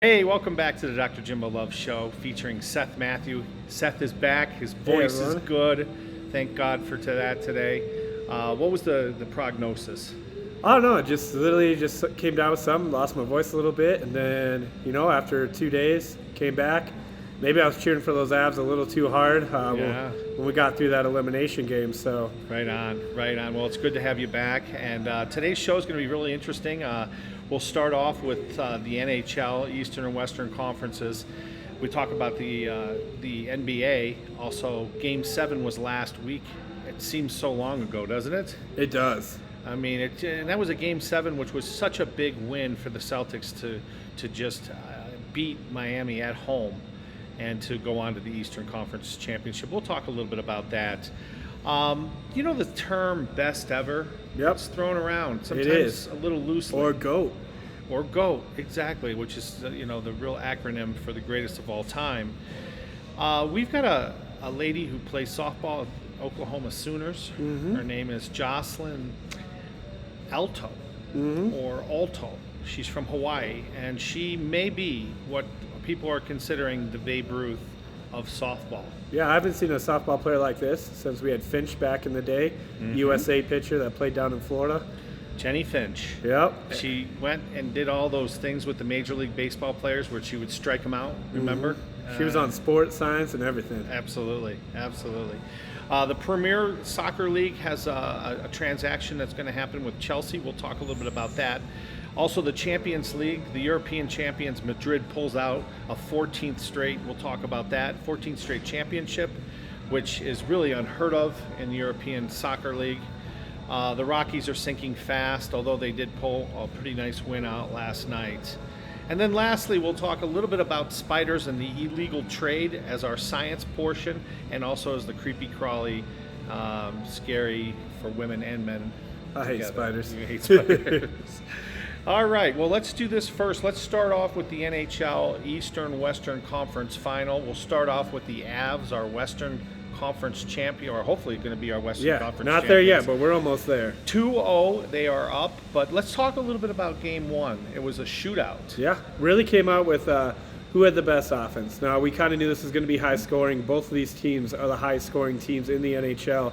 Hey, welcome back to the Dr. Jimbo Love Show featuring Seth Matthew. Seth is back. His voice is good. Thank God for that today. What was the prognosis? I don't know. It just literally just came down with something, lost my voice a little bit, and then, after 2 days, came back. Maybe I was cheering for those Avs a little too hard when we got through that elimination game. So Right on. Well, it's good to have you back. And today's show is going to be really interesting. We'll start off with the NHL, Eastern and Western Conferences. We talk about the NBA. Also, Game 7 was last week. It seems so long ago, doesn't it? it does. I mean, and that was a Game 7, which was such a big win for the Celtics to just beat Miami at home and to go on to the Eastern Conference Championship. We'll talk a little bit about that. The term best ever? Yep. It's thrown around. Sometimes It is. a little loosely. Or GOAT. Or GOAT, exactly, which is the real acronym for the greatest of all time. We've got a lady who plays softball at Oklahoma Sooners. Mm-hmm. Her name is Jocelyn Alto, or Alto. She's from Hawaii, and she may be what people are considering the Babe Ruth of softball. Yeah, I haven't seen a softball player like this since we had Finch back in the day, USA pitcher that played down in Florida. Jenny Finch. Yep. She went and did all those things with the Major League Baseball players where she would strike them out, remember? She was on sports science and everything. Absolutely. The Premier Soccer League has a transaction that's going to happen with Chelsea. We'll talk a little bit about that. Also, the Champions League, the European champions, Madrid pulls out a 14th straight. We'll talk about that. 14th straight championship, which is really unheard of in the European Soccer League. The Rockies are sinking fast, although they did pull a pretty nice win out last night. And then lastly, we'll talk a little bit about spiders and the illegal trade as our science portion, and also as the creepy crawly, scary for women and men. I hate together. spiders. You hate spiders. All right, well, let's do this first. Let's start off with the NHL Eastern-Western Conference Final. We'll start off with the Avs, our Western Conference champion, or hopefully going to be our Western Conference not champions. there yet, but we're almost there. 2-0, they are up. But let's talk a little bit about Game 1. It was a shootout. Yeah, really came out with who had the best offense. Now, we kind of knew this was going to be high scoring. Both of these teams are the highest scoring teams in the NHL.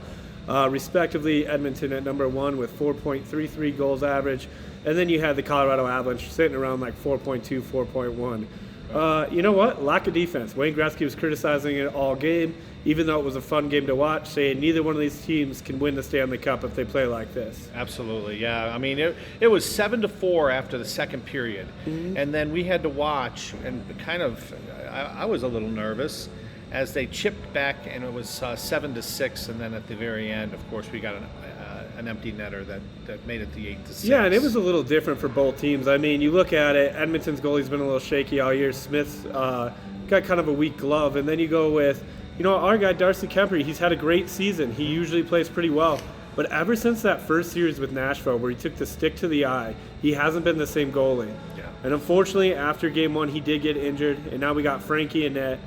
Respectively, Edmonton at number 1 with 4.33 goals average. And then you had the Colorado Avalanche sitting around like 4.2, 4.1. You know what? Lack of defense. Wayne Gretzky was criticizing it all game, even though it was a fun game to watch, saying neither one of these teams can win the Stanley Cup if they play like this. Absolutely, yeah. I mean, it was 7-4 after the second period. And then we had to watch, and I was a little nervous, as they chipped back, and it was 7-6, and then at the very end, of course, we got an empty netter that made it the 8-6. Yeah, and it was a little different for both teams. I mean, you look at it, Edmonton's goalie's been a little shaky all year. Smith's got kind of a weak glove, and then you go with, our guy Darcy Kuemper. He's had a great season. He usually plays pretty well. But ever since that first series with Nashville where he took the stick to the eye, he hasn't been the same goalie. Yeah. And unfortunately, after Game 1, he did get injured, and now we got Frankie in net.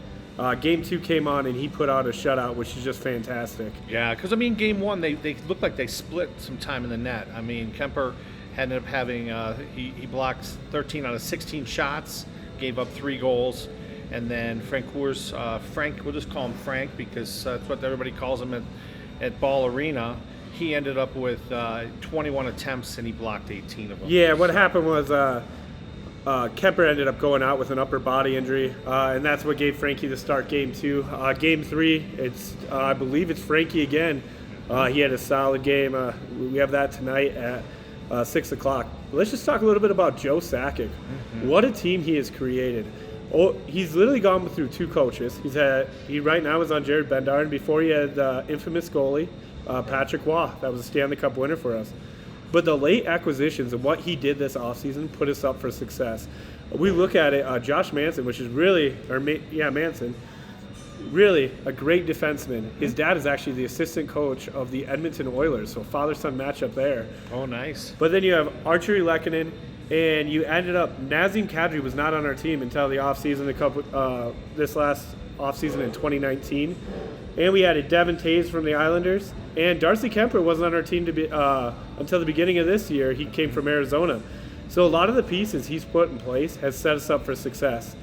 Game 2 came on, and he put out a shutout, which is just fantastic. Yeah, because, Game 1, they looked like they split some time in the net. Kuemper ended up having, he blocked 13 out of 16 shots, gave up 3 goals. And then Frank, we'll just call him Frank because that's what everybody calls him at Ball Arena. He ended up with 21 attempts, and he blocked 18 of them. Yeah, what happened was Kuemper ended up going out with an upper body injury, and that's what gave Frankie the start Game 2. Game 3, I believe it's Frankie again. He had a solid game. We have that tonight at 6 o'clock. Let's just talk a little bit about Joe Sakic. What a team he has created. Oh, he's literally gone through 2 coaches. He right now is on Jared Bendar, and before he had infamous goalie Patrick Waugh. That was a Stanley Cup winner for us. But the late acquisitions and what he did this offseason put us up for success. We look at it, Josh Manson, which is Manson, really a great defenseman. His dad is actually the assistant coach of the Edmonton Oilers, so father-son matchup there. Oh, nice. But then you have Arturi Lehkonen, and you ended up, Nazem Kadri was not on our team until the offseason, this last offseason in 2019. And we added Devin Taves from the Islanders. And Darcy Kuemper wasn't on our team until the beginning of this year. He came from Arizona. So a lot of the pieces he's put in place has set us up for success.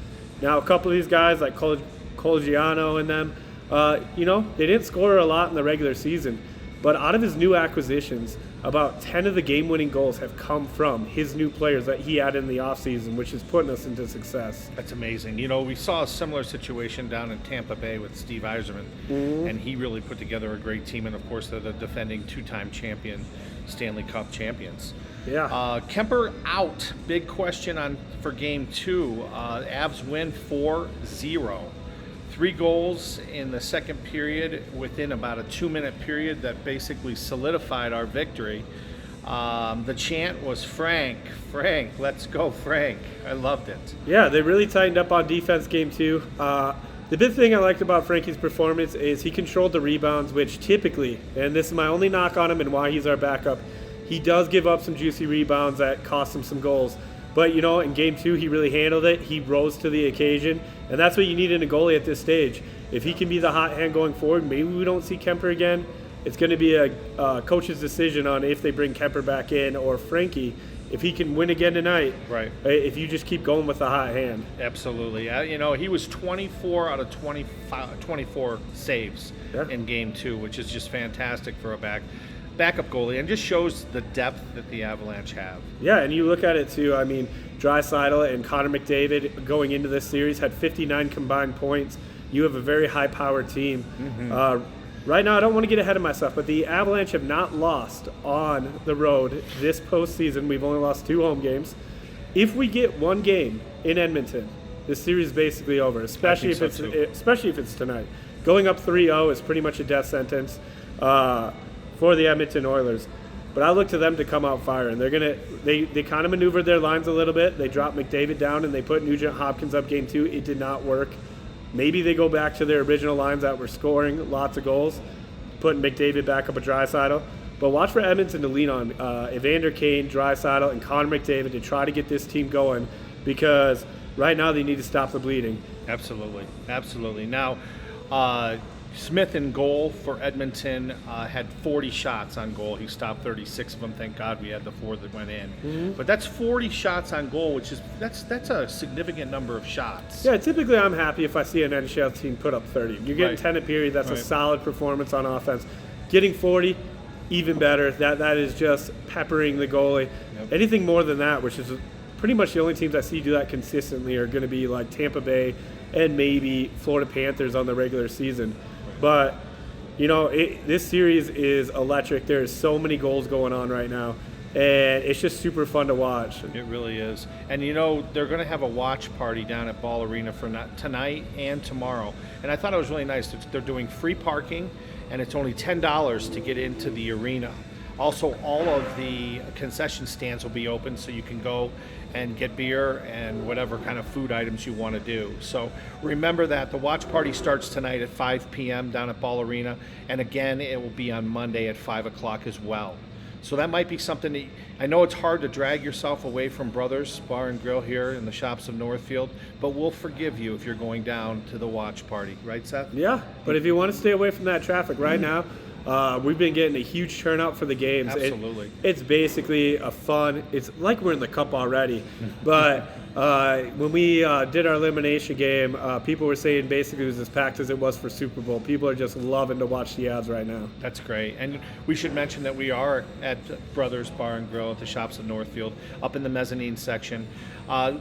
Now, a couple of these guys like Colgiano and them, they didn't score a lot in the regular season, but out of his new acquisitions, about 10 of the game-winning goals have come from his new players that he added in the offseason, which is putting us into success. That's amazing. We saw a similar situation down in Tampa Bay with Steve Yzerman, and he really put together a great team, and of course they're the defending two-time champion, Stanley Cup champions. Yeah. Kemper out. Big question for Game 2. Avs win 4-0. 3 goals in the second period within about a 2-minute period that basically solidified our victory. The chant was Frank, let's go Frank. I loved it. Yeah, they really tightened up on defense Game 2. The big thing I liked about Frankie's performance is he controlled the rebounds, which typically, and this is my only knock on him and why he's our backup, he does give up some juicy rebounds that cost him some goals. But, in Game 2, he really handled it. He rose to the occasion, and that's what you need in a goalie at this stage. If he can be the hot hand going forward, maybe we don't see Kemper again. It's going to be a coach's decision on if they bring Kemper back in or Frankie. If he can win again tonight, right? If you just keep going with the hot hand. Absolutely. He was 24 out of 24 saves in Game 2, which is just fantastic for a backup goalie, and just shows the depth that the Avalanche have. Yeah, and you look at it too. I mean, Draisaitl and Connor McDavid going into this series had 59 combined points. You have a very high-powered team. Mm-hmm. Right now, I don't want to get ahead of myself, but the Avalanche have not lost on the road this postseason. We've only lost 2 home games. If we get 1 game in Edmonton, this series is basically over, especially if it's tonight. Going up 3-0 is pretty much a death sentence for the Edmonton Oilers. But I look to them to come out firing. They kind of maneuvered their lines a little bit. They dropped McDavid down and they put Nugent Hopkins up Game 2. It did not work. Maybe they go back to their original lines that were scoring lots of goals, putting McDavid back up a Draisaitl. But watch for Edmonton to lean on Evander Kane, Draisaitl, and Connor McDavid to try to get this team going, because right now they need to stop the bleeding. Absolutely. Now, Smith in goal for Edmonton had 40 shots on goal. He stopped 36 of them. Thank God we had the 4 that went in. Mm-hmm. But that's 40 shots on goal, which is that's a significant number of shots. Yeah, typically I'm happy if I see an NHL team put up 30. You're getting 10 a period. That's a solid performance on offense. Getting 40, even better. That is just peppering the goalie. Yep. Anything more than that, which is pretty much the only teams I see do that consistently, are going to be like Tampa Bay and maybe Florida Panthers on the regular season. But, this series is electric. There's so many goals going on right now, and it's just super fun to watch. It really is. And, they're going to have a watch party down at Ball Arena for tonight and tomorrow. And I thought it was really nice. They're doing free parking, and it's only $10 to get into the arena. Also, all of the concession stands will be open, so you can go and get beer and whatever kind of food items you want to do. So remember that. The watch party starts tonight at 5 p.m. down at Ball Arena, and again, it will be on Monday at 5 o'clock as well. So that might be something that, I know it's hard to drag yourself away from Brothers Bar and Grill here in the shops of Northfield, but we'll forgive you if you're going down to the watch party. Right, Seth? Yeah, but if you want to stay away from that traffic right now, we've been getting a huge turnout for the games. Absolutely. It's basically it's like we're in the cup already. But when we did our elimination game, people were saying basically it was as packed as it was for Super Bowl. People are just loving to watch the Avs right now. That's great. And we should mention that we are at Brothers Bar and Grill at the shops of Northfield, up in the mezzanine section.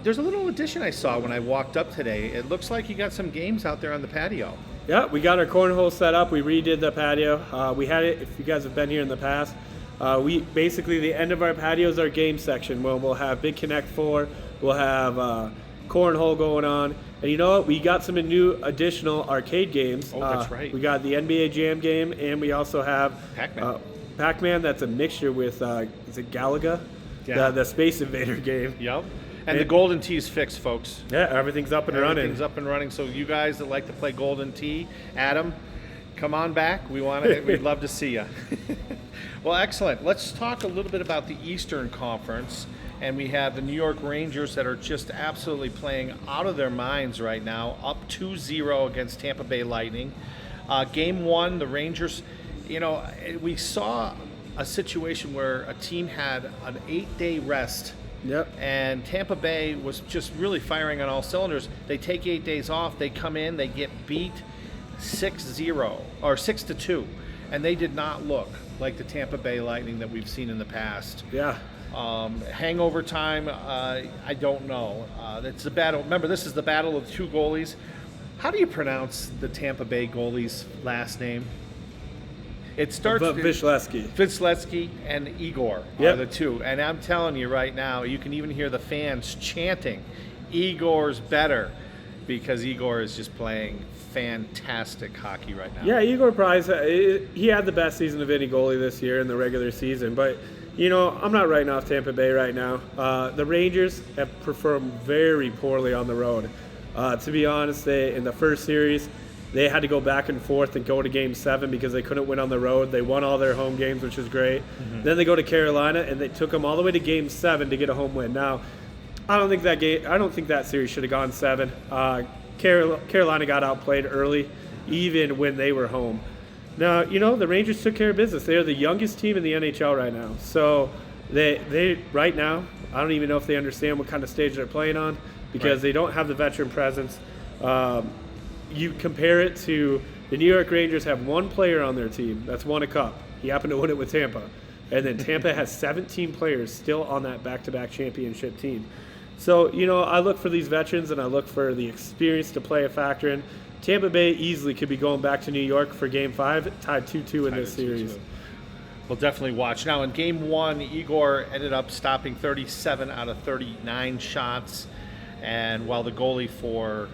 There's a little addition I saw when I walked up today. It looks like you got some games out there on the patio. Yeah, we got our cornhole set up. We redid the patio. We had it, if you guys have been here in the past, the end of our patio is our game section, where we'll have Big Connect 4, we'll have cornhole going on. And you know what? We got some new additional arcade games. Oh, that's right. We got the NBA Jam game, and we also have Pac-Man. Pac-Man, that's a mixture with, is it Galaga? Yeah. The Space Invader game. Yep. And the Golden Tee's fixed, folks. Yeah, everything's up and running. Everything's up and running. So you guys that like to play Golden Tee, Adam, come on back. We'd love to see you. Well, excellent. Let's talk a little bit about the Eastern Conference. And we have the New York Rangers that are just absolutely playing out of their minds right now, up 2-0 against Tampa Bay Lightning. Game 1, the Rangers, we saw a situation where a team had an 8-day rest Yep. And Tampa Bay was just really firing on all cylinders. They take 8 days off. They come in. They get beat 6-0 or 6-2, and they did not look like the Tampa Bay Lightning that we've seen in the past. Yeah. Hangover time, I don't know. It's a battle. Remember, this is the battle of two goalies. How do you pronounce the Tampa Bay goalie's last name? It starts with Visletsky and Igor are the two. And I'm telling you right now, you can even hear the fans chanting, Igor's better, because Igor is just playing fantastic hockey right now. Yeah, Igor Price, he had the best season of any goalie this year in the regular season. But, I'm not writing off Tampa Bay right now. The Rangers have performed very poorly on the road. To be honest, in the first series, they had to go back and forth and go to Game 7 because they couldn't win on the road. They won all their home games, which is great. Mm-hmm. Then they go to Carolina, and they took them all the way to Game 7 to get a home win. Now, I don't think that series should have gone 7. Carolina got outplayed early, even when they were home. Now, the Rangers took care of business. They are the youngest team in the NHL right now. So they right now, I don't even know if they understand what kind of stage they're playing on because they don't have the veteran presence. You compare it to the New York Rangers have one player on their team that's won a cup. He happened to win it with Tampa. And then Tampa has 17 players still on that back-to-back championship team. So, I look for these veterans and I look for the experience to play a factor in. Tampa Bay easily could be going back to New York for Game 5, tied 2-2 in this series. We'll definitely watch. Now, in Game 1, Igor ended up stopping 37 out of 39 shots. And while the goalie for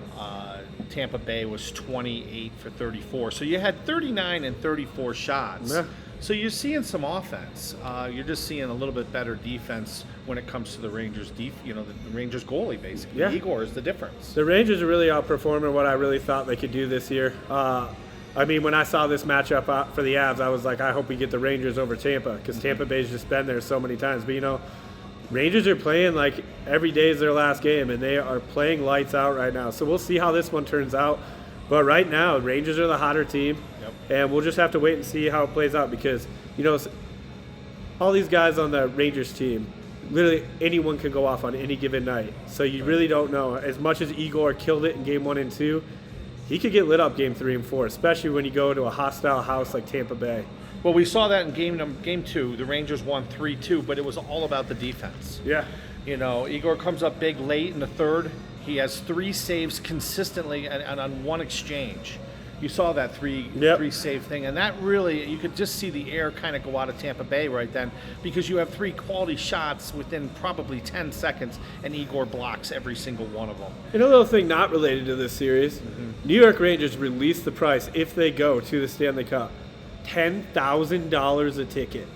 Tampa Bay was 28 for 34. So you had 39 and 34 shots. Yeah. So you're seeing some offense. You're just seeing a little bit better defense when it comes to the Rangers. The Rangers goalie basically. Yeah. Igor is the difference. The Rangers are really outperforming what I really thought they could do this year. When I saw this matchup for the Avs, I was like, I hope we get the Rangers over Tampa because Tampa Bay's just been there so many times. But Rangers are playing like every day is their last game, and they are playing lights out right now. So we'll see how this one turns out. But right now, Rangers are the hotter team, and we'll just have to wait and see how it plays out because, all these guys on the Rangers team, literally anyone can go off on any given night. So you really don't know. As much as Igor killed it in Game 1 and 2, he could get lit up Game 3 and 4, especially when you go to a hostile house like Tampa Bay. Well, we saw that in Game 2. The Rangers won 3-2, but it was all about the defense. Yeah. Igor comes up big late in the third. He has 3 saves consistently and on one exchange. You saw that three save thing, and that really, you could just see the air kind of go out of Tampa Bay right then because you have 3 quality shots within probably 10 seconds, and Igor blocks every single one of them. And a little thing not related to this series, New York Rangers released the price if they go to the Stanley Cup. $10,000 a ticket.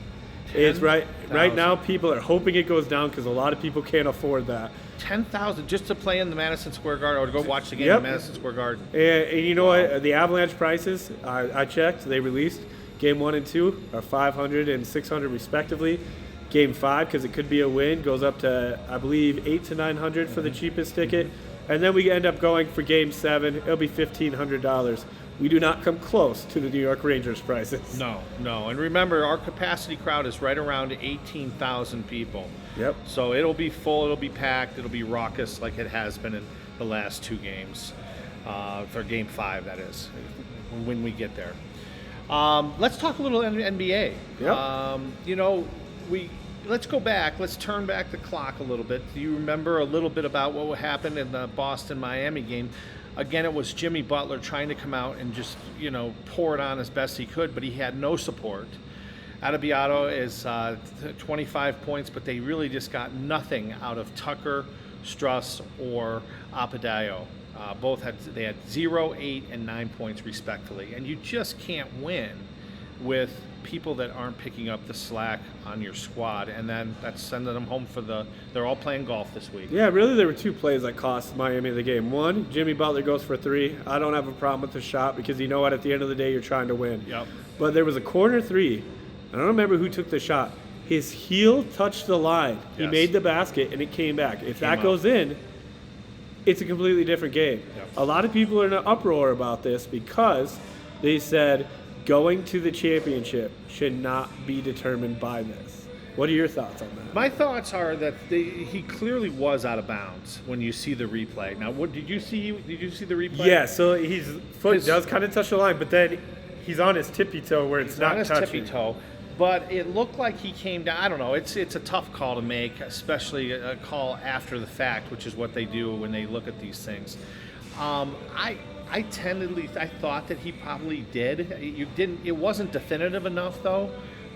It's right now people are hoping it goes down because a lot of people can't afford that. $10,000 just to play in the Madison Square Garden or to go watch the game in Madison Square Garden. And you know what? The Avalanche prices, I checked, they released Game 1 and 2 are $500 and $600 respectively. Game 5, because it could be a win, goes up to, I believe, $800 to $900 for the cheapest ticket. And then we end up going for Game 7. It'll be $1,500. We do not come close to the New York Rangers prices. No. And remember, our capacity crowd is right around 18,000 people. Yep. So it'll be full, it'll be packed, it'll be raucous like it has been in the last 2 games. For Game 5, that is, when we get there. Let's talk a little NBA. Yep. Let's go back. Let's turn back the clock a little bit. Do you remember a little bit about what happened in the Boston-Miami game? Again, it was Jimmy Butler trying to come out and just, pour it on as best he could, but he had no support. Adebayo is 25 points, but they really just got nothing out of Tucker, Struss, or Adebayo. They had 0, 8, and 9 points respectively, and you just can't win with people that aren't picking up the slack on your squad, and then that's sending them home they're all playing golf this week. Yeah, really there were 2 plays that cost Miami the game. One, Jimmy Butler goes for 3. I don't have a problem with the shot because you know what, at the end of the day you're trying to win. Yep. But there was a corner 3. I don't remember who took the shot. His heel touched the line. He made the basket and it came back. If that goes in, it's a completely different game. Yep. A lot of people are in an uproar about this because they said going to the championship should not be determined by this. What are your thoughts on that? My thoughts are that he clearly was out of bounds when you see the replay. Now, what did you see? Did you see the replay? Yeah, so his foot does kind of touch the line, but then he's on his tippy toe where it's not touching. On his tippy toe, but it looked like he came down. I don't know. It's a tough call to make, especially a call after the fact, which is what they do when they look at these things. I thought that he probably did. It wasn't definitive enough though.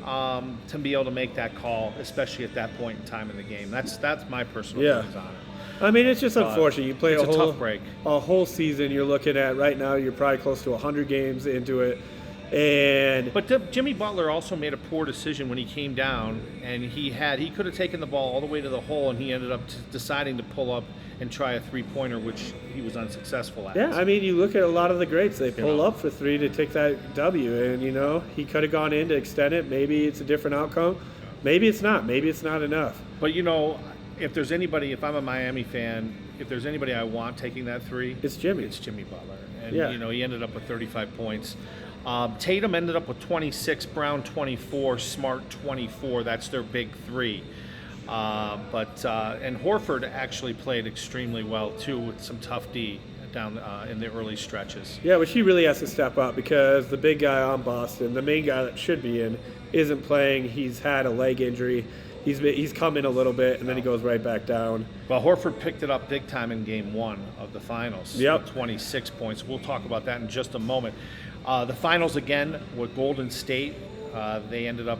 To be able to make that call, especially at that point in time in the game. That's my personal feelings on it. I mean, it's just unfortunate. You play a tough break. A whole season. You're looking at right now. You're probably close to 100 games into it, but Jimmy Butler also made a poor decision when he came down, and he could have taken the ball all the way to the hole, and he ended up deciding to pull up and try a three-pointer, which he was unsuccessful at. Yeah, I mean, you look at a lot of the greats. They pull up for three to take that W, and, he could have gone in to extend it. Maybe it's a different outcome. Maybe it's not. Maybe it's not enough. But, if I'm a Miami fan, if there's anybody I want taking that three, it's Jimmy. It's Jimmy Butler. And, he ended up with 35 points. Tatum ended up with 26, Brown 24, Smart 24. That's their big three. And Horford actually played extremely well too, with some tough D down in the early stretches. Yeah, which he really has to step up because the big guy on Boston, the main guy that should be in, isn't playing. He's had a leg injury. He's come in a little bit and then he goes right back down. Well, Horford picked it up big time in Game 1 of the finals. Yep. With 26 points. We'll talk about that in just a moment. The finals again with Golden State. They ended up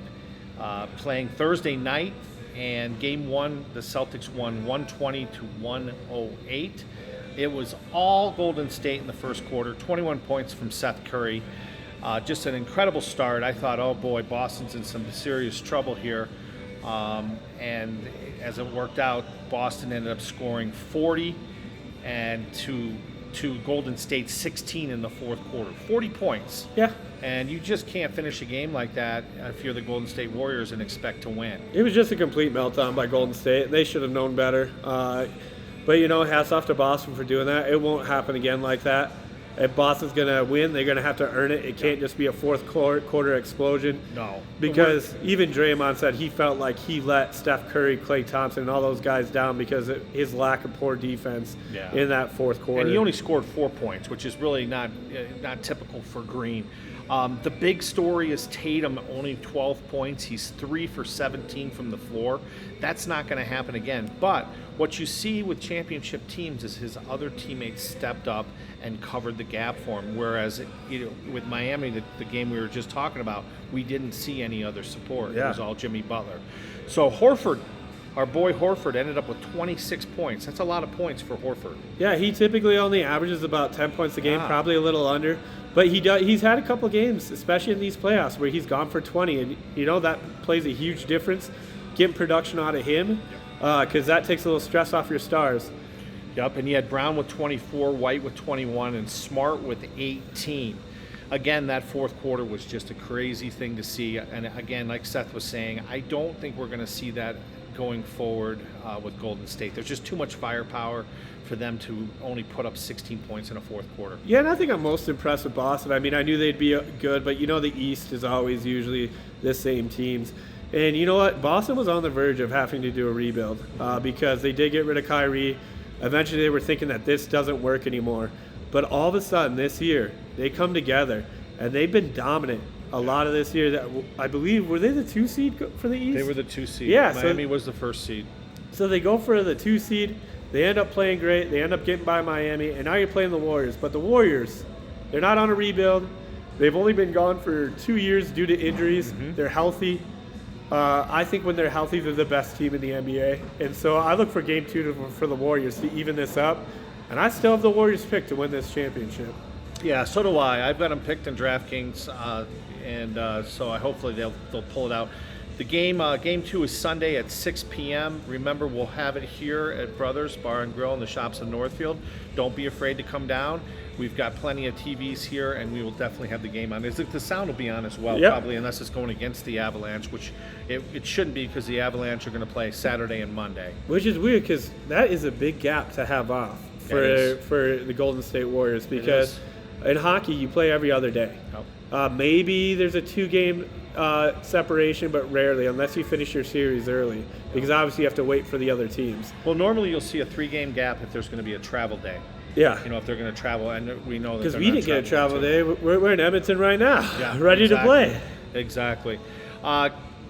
playing Thursday night. And Game 1, the Celtics won 120 to 108. It was all Golden State in the first quarter. 21 points from Seth Curry. Just an incredible start. I thought, oh boy, Boston's in some serious trouble here. And as it worked out, Boston ended up scoring 40 and to Golden State 16 in the fourth quarter. 40 points. Yeah. And you just can't finish a game like that if you're the Golden State Warriors and expect to win. It was just a complete meltdown by Golden State. They should have known better. But, hats off to Boston for doing that. It won't happen again like that. If Boston's going to win, they're going to have to earn it. It can't just be a fourth quarter explosion. No. Because even Draymond said he felt like he let Steph Curry, Klay Thompson, and all those guys down because of his lack of poor defense in that fourth quarter. And he only scored 4 points, which is really not typical for Green. The big story is Tatum, only 12 points. He's 3 for 17 from the floor. That's not going to happen again. But what you see with championship teams is his other teammates stepped up and covered the gap for him. Whereas with Miami, the game we were just talking about, we didn't see any other support. Yeah. It was all Jimmy Butler. So Horford, our boy Horford, ended up with 26 points. That's a lot of points for Horford. Yeah, he typically only averages about 10 points a game, probably a little under. But he's had a couple games, especially in these playoffs, where he's gone for 20. And, that plays a huge difference, getting production out of him, because that takes a little stress off your stars. Yep, and he had Brown with 24, White with 21, and Smart with 18. Again, that fourth quarter was just a crazy thing to see. And again, like Seth was saying, I don't think we're going to see that going forward with Golden State. There's just too much firepower for them to only put up 16 points in a fourth quarter. Yeah, and I think I'm most impressed with Boston. I mean, I knew they'd be good, but the East is always usually the same teams. And you know what? Boston was on the verge of having to do a rebuild because they did get rid of Kyrie. Eventually, they were thinking that this doesn't work anymore. But all of a sudden, this year, they come together, and they've been dominant a lot of this year. That I believe, were they the 2 seed for the East? They were the 2 seed. Yeah, Miami was the 1st seed. So they go for the 2 seed. They end up playing great. They end up getting by Miami, and now you're playing the Warriors. But the Warriors, they're not on a rebuild. They've only been gone for 2 years due to injuries. Mm-hmm. They're healthy. I think when they're healthy, they're the best team in the NBA. And so I look for Game 2 for the Warriors to even this up. And I still have the Warriors picked to win this championship. Yeah, so do I. I've got them picked in DraftKings, so hopefully they'll pull it out. The game 2 is Sunday at 6 p.m. Remember, we'll have it here at Brothers Bar and Grill in the shops in Northfield. Don't be afraid to come down. We've got plenty of TVs here, and we will definitely have the game on. The sound will be on as well, probably, unless it's going against the Avalanche, which it shouldn't be because the Avalanche are going to play Saturday and Monday. Which is weird because that is a big gap to have off for the Golden State Warriors because in hockey you play every other day. Oh. Maybe there's a 2-game separation, but rarely, unless you finish your series early, because obviously you have to wait for the other teams. Well, normally you'll see a 3-game gap if there's going to be a travel day. Yeah. If they're going to travel, and we know that because we didn't get a travel day. We're in Edmonton right now, ready exactly. to play. Exactly.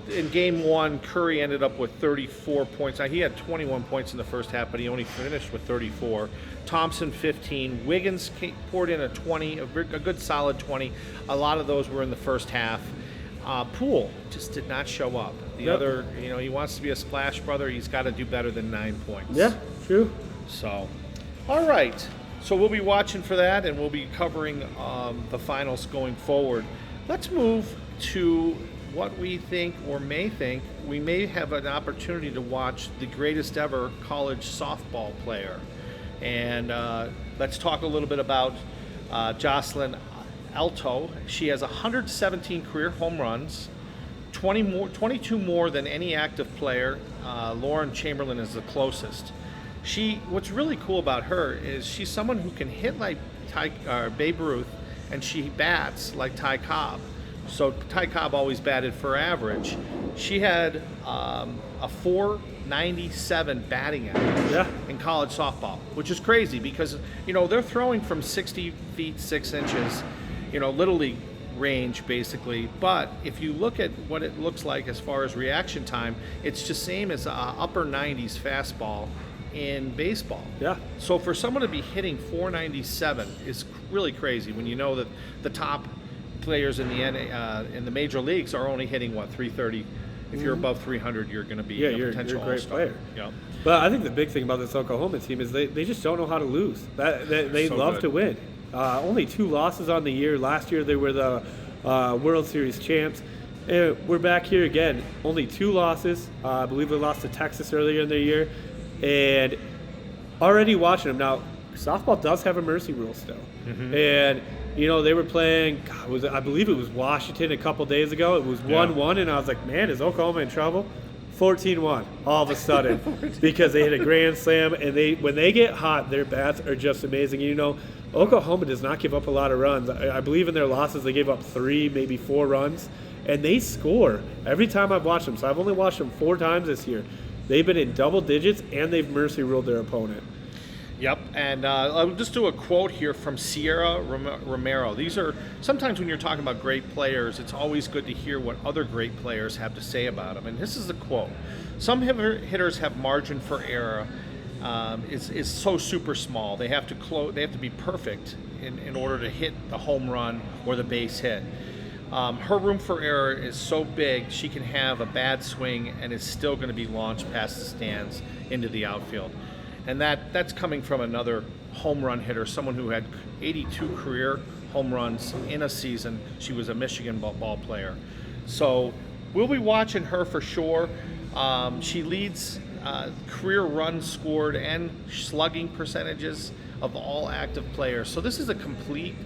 In game 1, Curry ended up with 34 points. Now, he had 21 points in the first half, but he only finished with 34. Thompson, 15. Wiggins poured in a 20, a good solid 20. A lot of those were in the first half. Poole just did not show up. The other, he wants to be a splash brother. He's got to do better than 9 points. Yeah, true. So, all right. So we'll be watching for that, and we'll be covering the finals going forward. Let's move to what we think or may think we may have an opportunity to watch the greatest ever college softball player. And let's talk a little bit about Jocelyn Alto. She has 117 career home runs, 22 more than any active player. Lauren Chamberlain is the closest. What's really cool about her is she's someone who can hit like Babe Ruth, and she bats like Ty Cobb. So Ty Cobb always batted for average. She had a 497 batting average in college softball, which is crazy because, they're throwing from 60 feet, 6 inches, Little League range basically. But if you look at what it looks like as far as reaction time, it's just same as upper 90s fastball in baseball. Yeah. So for someone to be hitting 497 is really crazy when you know that the top players in the major leagues are only hitting 330. If you're above 300, you're going to be a potential you're a great all-star. player. Yeah. But I think the big thing about this Oklahoma team is they just don't know how to lose. They so love to win. Only 2 losses on the year. Last year they were the World Series champs. And we're back here again. Only 2 losses. I believe they lost to Texas earlier in the year. And already watching them now, softball does have a mercy rule still. Mm-hmm. And they were playing, I believe it was Washington a couple days ago. It was 1-1, and I was like, man, is Oklahoma in trouble? 14-1 all of a sudden because they hit a grand slam, and when they get hot, their bats are just amazing. Oklahoma does not give up a lot of runs. I believe in their losses they gave up 3, maybe 4 runs, and they score every time I've watched them. So I've only watched them 4 times this year. They've been in double digits, and they've mercy ruled their opponent. Yep, and I'll just do a quote here from Sierra Romero. These are, sometimes when you're talking about great players, it's always good to hear what other great players have to say about them. And this is the quote. Some hitters have margin for error is so super small. They have to be perfect in order to hit the home run or the base hit. Her room for error is so big, she can have a bad swing and is still going to be launched past the stands into the outfield. And that's coming from another home run hitter, someone who had 82 career home runs in a season. She was a Michigan ball player. So we'll be watching her for sure. She leads career runs scored and slugging percentages of all active players. So this is a complete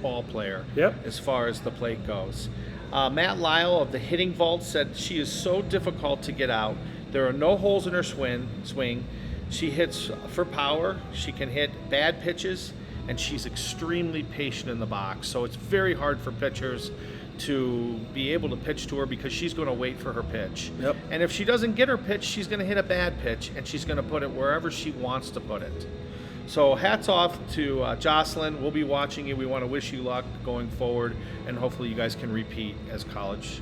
ball player as far as the plate goes. Matt Lyle of the Hitting Vault said she is so difficult to get out. There are no holes in her swing. She hits for power, she can hit bad pitches, and she's extremely patient in the box. So it's very hard for pitchers to be able to pitch to her because she's going to wait for her pitch. Yep. And if she doesn't get her pitch, she's going to hit a bad pitch, and she's going to put it wherever she wants to put it. So hats off to Jocelyn. We'll be watching you. We want to wish you luck going forward, and hopefully you guys can repeat as college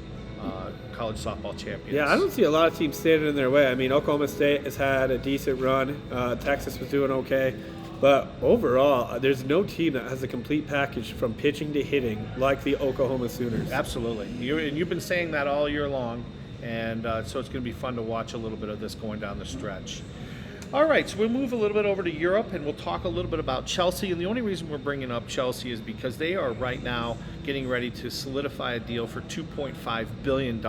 softball champions. Yeah, I don't see a lot of teams standing in their way. I mean, Oklahoma State has had a decent run. Texas was doing okay. But overall, there's no team that has a complete package from pitching to hitting like the Oklahoma Sooners. Absolutely. You've been saying that all year long, and so it's going to be fun to watch a little bit of this going down the stretch. All right, so we'll move a little bit over to Europe, and we'll talk a little bit about Chelsea. And the only reason we're bringing up Chelsea is because they are right now getting ready to solidify a deal for $2.5 billion.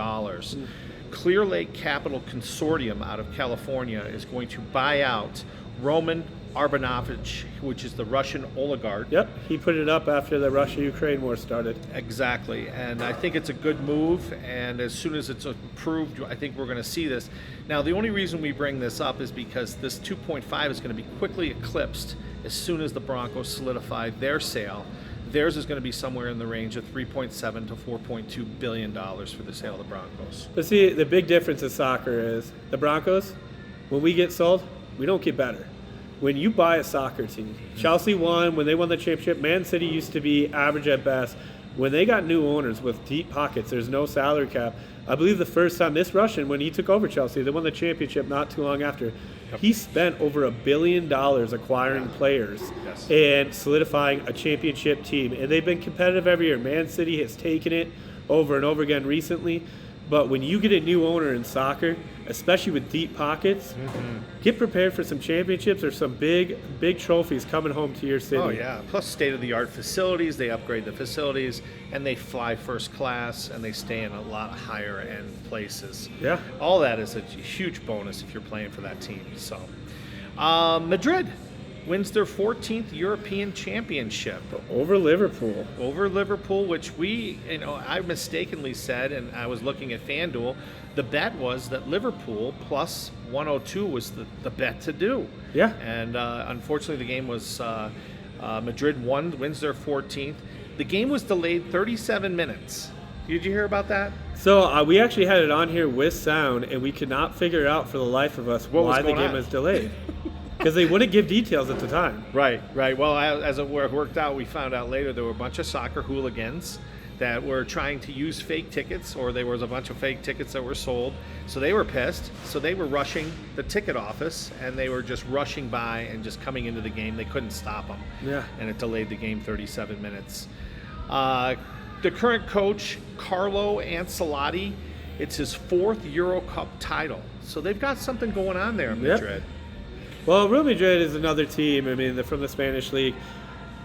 Clear Lake Capital Consortium out of California is going to buy out Roman Abramovich, which is the Russian oligarch. Yep, he put it up after the Russia-Ukraine war started. Exactly, and I think it's a good move, and as soon as it's approved, I think we're going to see this. Now, the only reason we bring this up is because this 2.5 is going to be quickly eclipsed as soon as the Broncos solidify their sale. theirs is going to be somewhere in the range of $3.7 to $4.2 billion for the sale of the Broncos. But see, the big difference in soccer is the Broncos, when we get sold, we don't get better. When you buy a soccer team, Chelsea won when they won the championship. Man City used to be average at best. When they got new owners with deep pockets, there's no salary cap. I believe the first time this Russian, when he took over Chelsea, they won the championship not too long after. He spent over $1 billion acquiring players and solidifying a championship team. And they've been competitive every year. Man City has taken it over and over again recently. But when you get a new owner in soccer, especially with deep pockets, get prepared for some championships or some big trophies coming home to your city. Oh, yeah. Plus state-of-the-art facilities. They upgrade the facilities, and they fly first class, and they stay in a lot higher-end places. Yeah. All that is a huge bonus if you're playing for that team. So, Madrid wins their 14th European Championship. Over Liverpool. Over Liverpool, which I mistakenly said, and I was looking at FanDuel, the bet was that Liverpool plus 102 was the bet to do. Yeah. And unfortunately, the game was Madrid wins their 14th. The game was delayed 37 minutes. Did you hear about that? So we actually had it on here with sound, and we could not figure out for the life of us why the game was delayed. Because they wouldn't give details at the time. Right. Well, as it worked out, we found out later there were a bunch of soccer hooligans that were trying to use fake tickets, or there was a bunch of fake tickets that were sold. So they were pissed. So they were rushing the ticket office, and they were just rushing by and just coming into the game. They couldn't stop them. Yeah. And it delayed the game 37 minutes. The current coach, Carlo Ancelotti, it's his 4th Euro Cup title. So they've got something going on there in Madrid. Yep. Well, Real Madrid is another team. I mean, they're from the Spanish league.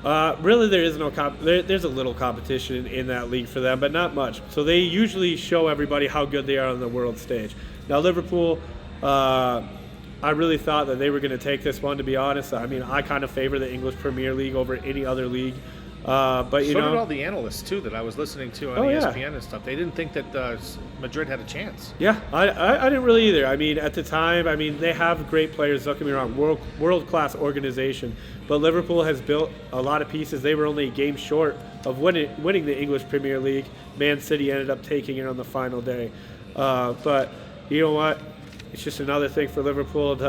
Really, there is no there's a little competition in that league for them, but not much. So they usually show everybody how good they are on the world stage. Now, Liverpool, I really thought that they were going to take this one, to be honest. I mean, I kind of favor the English Premier League over any other league. But so did all the analysts too that I was listening to on ESPN and stuff. They didn't think that Madrid had a chance. Yeah, I didn't really either. I mean, at the time, they have great players. Don't get me wrong, world class organization. But Liverpool has built a lot of pieces. They were only a game short of winning the English Premier League. Man City ended up taking it on the final day. But you know what? It's just another thing for Liverpool.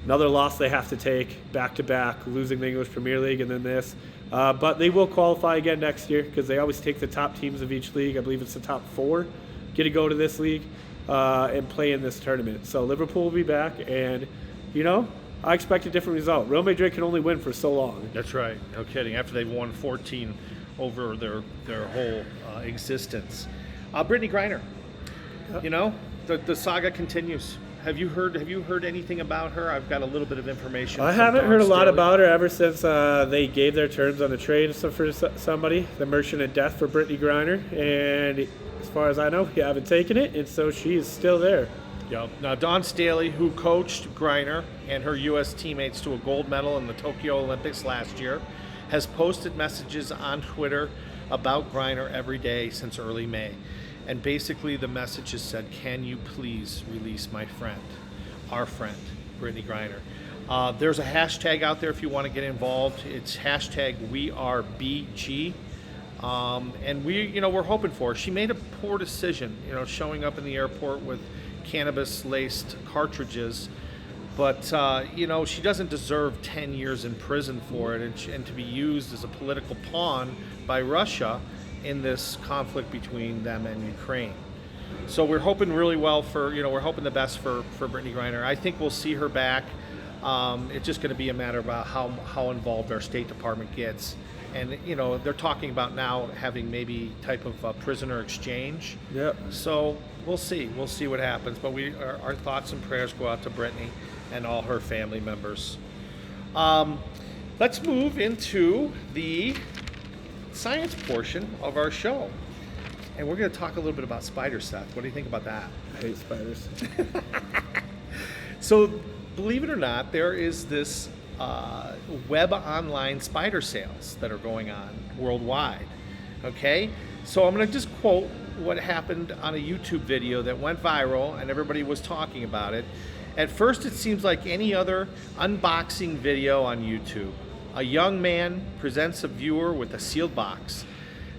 Another loss they have to take back to back, losing the English Premier League and then this. But they will qualify again next year because they always take the top teams of each league. I believe it's the top 4 get to go to this league and play in this tournament. So Liverpool will be back, and I expect a different result. Real Madrid can only win for so long. That's right. No kidding. After they've won 14 over their whole existence. Britney Griner. The saga continues. Have you heard anything about her? I've got a little bit of information. I haven't heard a lot about her ever since they gave their terms on the trade for somebody, the merchant of death for Britney Griner. And as far as I know, we haven't taken it, and so she is still there. Yep. Now, Dawn Staley, who coached Griner and her U.S. teammates to a gold medal in the Tokyo Olympics last year, has posted messages on Twitter about Griner every day since early May. And basically the message has said, can you please release my friend, our friend, Britney Griner. There's a hashtag out there if you want to get involved. It's #WeAreBG. And we're hoping for her. She made a poor decision, showing up in the airport with cannabis-laced cartridges. But, she doesn't deserve 10 years in prison for it and to be used as a political pawn by Russia in this conflict between them and Ukraine. So we're hoping really well we're hoping the best for Britney Griner. I think we'll see her back. It's just going to be a matter about how involved our State Department gets. And, they're talking about now having maybe type of prisoner exchange. Yep. So we'll see. We'll see what happens. But our thoughts and prayers go out to Britney and all her family members. Let's move into the science portion of our show, and we're going to talk a little bit about spiders, Seth. What do you think about that? I hate spiders. So, believe it or not, there is this web online spider sales that are going on worldwide. Okay, so I'm going to just quote what happened on a YouTube video that went viral, and everybody was talking about it. At first, it seems like any other unboxing video on YouTube. A young man presents a viewer with a sealed box,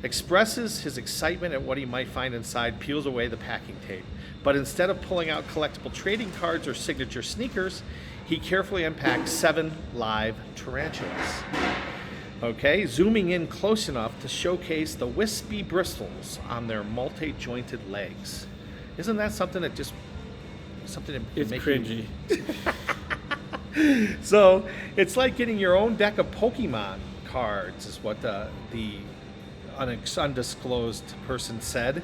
expresses his excitement at what he might find inside, peels away the packing tape. But instead of pulling out collectible trading cards or signature sneakers, he carefully unpacks 7 live tarantulas. Okay, zooming in close enough to showcase the wispy bristles on their multi-jointed legs. Isn't that something that just It's cringy. So it's like getting your own deck of Pokemon cards, is what the undisclosed person said.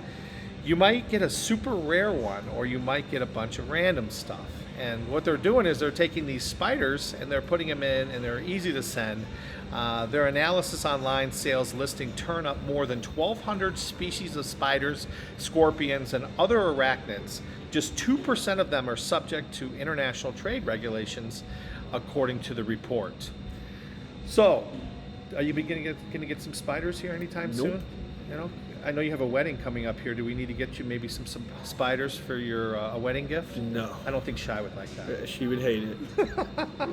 You might get a super rare one, or you might get a bunch of random stuff. And what they're doing is they're taking these spiders and they're putting them in, and they're easy to send. Their analysis online sales listing turn up more than 1,200 species of spiders, scorpions, and other arachnids. Just 2% of them are subject to international trade regulations, according to the report. So, are you going to get some spiders here anytime soon? You know, I know you have a wedding coming up here. Do we need to get you maybe some spiders for your a wedding gift? No. I don't think Shy would like that. She would hate it.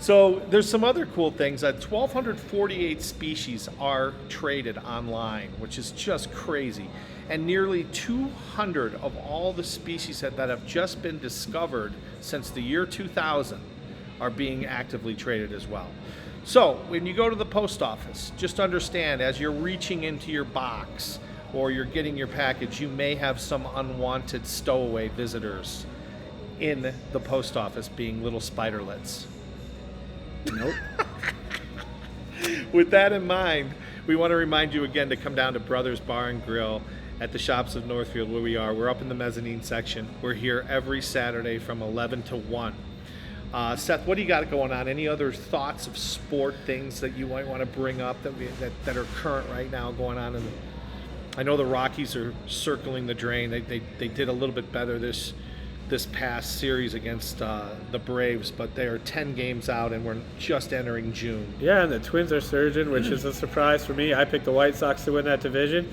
So there's some other cool things. 1,248 species are traded online, which is just crazy. And nearly 200 of all the species that have just been discovered since the year 2000 are being actively traded as well. So when you go to the post office, just understand as you're reaching into your box or you're getting your package, you may have some unwanted stowaway visitors in the post office being little spiderlets. Nope. With that in mind, we want to remind you again to come down to Brothers Bar and Grill at the Shops of Northfield, where we are. We're up in the mezzanine section. We're here every Saturday from 11 to 1. Seth, what do you got going on? Any other thoughts of sport things that you might want to bring up that are current right now going on? I know the Rockies are circling the drain. They did a little bit better this past series against the Braves, but they are 10 games out, and we're just entering June. Yeah, and the Twins are surging, which is a surprise for me. I picked the White Sox to win that division.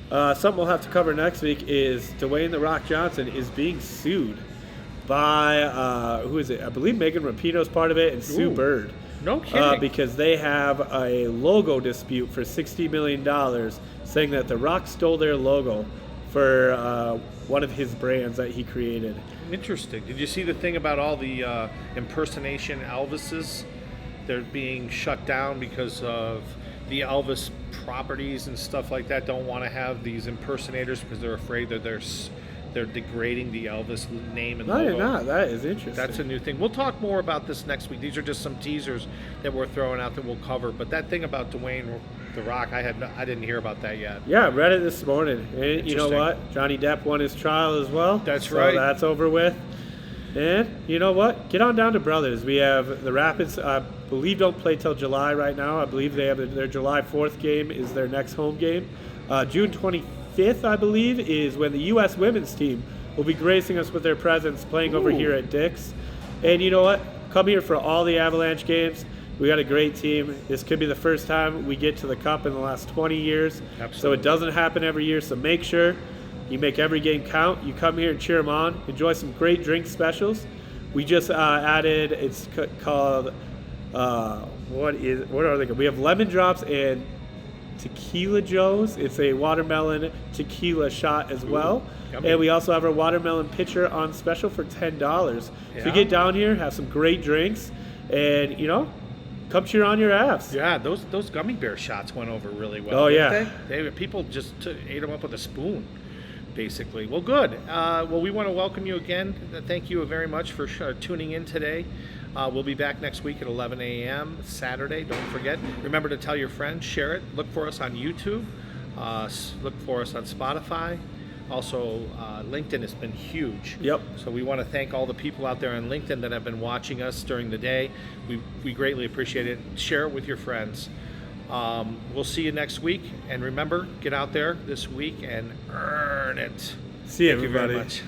Something we'll have to cover next week is Dwayne "The Rock" Johnson is being sued by, who is it? I believe Megan Rapinoe's part of it, and Sue Bird. No kidding. Because they have a logo dispute for $60 million, saying that The Rock stole their logo for one of his brands that he created. Interesting. Did you see the thing about all the impersonation Elvises? They're being shut down because of the Elvis properties and stuff like that. Don't want to have these impersonators because they're afraid that they're degrading the Elvis name and logo. No, you're not. That is interesting. That's a new thing. We'll talk more about this next week. These are just some teasers that we're throwing out that we'll cover. But that thing about Dwayne "The Rock," I didn't hear about that yet. Yeah, I read it this morning. And you know what? Johnny Depp won his trial as well. That's right. So that's over with. And you know what? Get on down to Brothers. We have the Rapids, I believe, don't play till July right now. I believe they have their July 4th game is their next home game. June 25th, I believe, is when the U.S. women's team will be gracing us with their presence playing over here at Dick's. And you know what? Come here for all the Avalanche games. We got a great team. This could be the first time we get to the Cup in the last 20 years. Absolutely. So it doesn't happen every year. So make sure you make every game count. You come here and cheer them on. Enjoy some great drink specials. We just added, it's called, what are they called? We have lemon drops and Tequila Joe's. It's a watermelon tequila shot as well. Yummy. And we also have our watermelon pitcher on special for $10. Yeah. So you get down here, have some great drinks, and, you know, come cheer on your Avs. Yeah, those gummy bear shots went over really well. Oh, didn't yeah. they? People just ate them up with a spoon, basically. Well, good. Well, we want to welcome you again. Thank you very much for tuning in today. We'll be back next week at 11 a.m. Saturday. Don't forget. Remember to tell your friends, share it. Look for us on YouTube. Look for us on Spotify. Also, LinkedIn has been huge. Yep. So we want to thank all the people out there on LinkedIn that have been watching us during the day. We greatly appreciate it. Share it with your friends. We'll see you next week. And remember, get out there this week and earn it. See you, Thank you very everybody. much.